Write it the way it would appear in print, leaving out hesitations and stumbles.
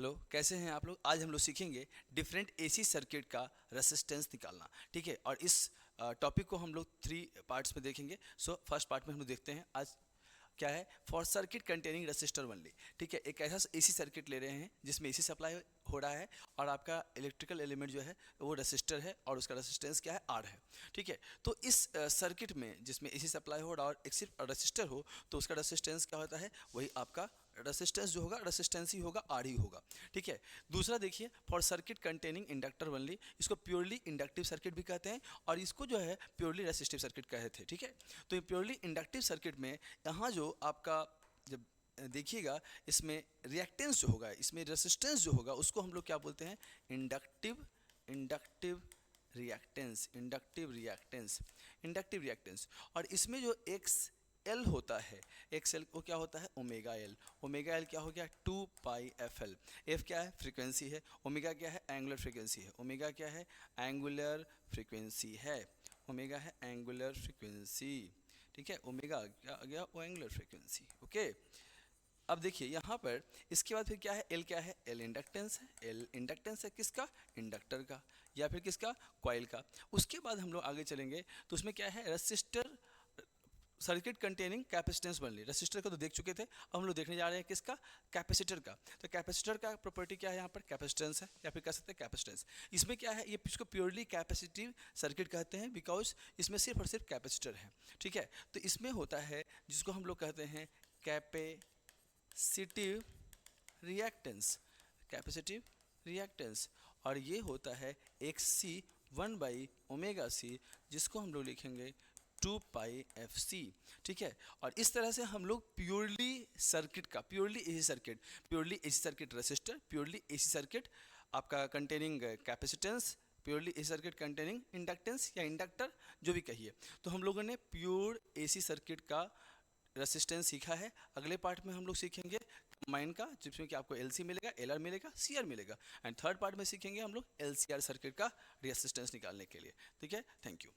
Hello, कैसे हैं आप लोग। आज हम लोग सीखेंगे डिफरेंट एसी सर्किट का रेसिस्टेंस निकालना। ठीक है, और इस टॉपिक को हम लोग 3 पार्ट्स में देखेंगे। सो फर्स्ट पार्ट में हम लोग देखते हैं आज क्या है, for circuit containing resistor only. ठीक है, एक ऐसा एसी सर्किट ले रहे हैं जिसमें एसी सप्लाई हो रहा है और आपका इलेक्ट्रिकल एलिमेंट जो है वो रेसिस्टर है और उसका रेसिस्टेंस क्या है, आर है। ठीक है, तो इस सर्किट में जिसमें एसी सप्लाई हो रहा और एक सिर्फ रेसिस्टर हो तो उसका रेसिस्टेंस क्या होता है, वही आपका रेसिस्टेंस जो होगा रेसिस्टेंस ही होगा, आर ही होगा। ठीक है, दूसरा देखिए, for circuit containing inductor only, इसको प्योरली इंडक्टिव सर्किट भी कहते हैं और इसको जो है प्योरली रेसिस्टिव सर्किट कहते थे। ठीक है, तो ये प्योरली इंडक्टिव सर्किट में यहाँ जो आपका जब देखिएगा इसमें रिएक्टेंस जो होगा, इसमें रेसिस्टेंस जो होगा उसको हम लोग क्या बोलते हैं, inductive inductive reactance inductive reactance inductive reactance. और इसमें जो एक्स एल होता है, एक्स एल वो क्या होता है, ओमेगा एल। ओमेगा एल क्या हो गया, 2πfl। एफ क्या है, फ्रीक्वेंसी है। ओमेगा क्या है, एंगुलर फ्रीक्वेंसी है। ओमेगा क्या है, एंगुलर फ्रीक्वेंसी है। ओमेगा है एंगुलर फ्रीक्वेंसी। ठीक है, ओमेगा क्या आ गया, वो एंगुलर फ्रीक्वेंसी। ओके, अब देखिए यहाँ पर इसके बाद फिर क्या है, एल क्या है, एल इंडक्टेंस है। एल इंडक्टेंस है किसका, इंडक्टर का या फिर किसका, कॉइल का। उसके बाद हम लोग आगे चलेंगे तो उसमें क्या है, resistor circuit containing capacitance only. Resistor को तो देख चुके थे, अब हम लोग देखने जा रहे हैं किसका, कैपेसिटर का। तो कैपेसिटर का प्रॉपर्टी क्या है, यहाँ पर कैपेसिटेंस है या फिर कह सकते हैं कैपेसिटेंस। इसमें क्या है, ये इसको प्योरली कैपेसिटिव सर्किट कहते हैं बिकॉज इसमें सिर्फ और सिर्फ कैपेसिटर है। ठीक है, तो इसमें होता है जिसको हम लोग कहते हैं कैपेसिटिव रिएक्टेंस, कैपेसिटिव रिएक्टेंस। और ये होता है एक्स सी 1/ओमेगा सी, जिसको हम लोग लिखेंगे 2πfc। ठीक है, और इस तरह से हम लोग प्योरली सर्किट का, purely AC circuit resistor, purely AC circuit आपका containing capacitance, purely AC circuit containing inductance या इंडक्टर जो भी कहिए, तो हम लोगों ने प्योर एसी सर्किट का रेसिस्टेंस सीखा है। अगले पार्ट में हम लोग सीखेंगे कंबाइन का, जिसमें कि आपको एलसी मिलेगा, एलआर मिलेगा, सीआर मिलेगा। एंड थर्ड पार्ट में सीखेंगे हम लोग एलसीआर सर्किट का रेसिस्टेंस निकालने के लिए। ठीक है, थैंक यू।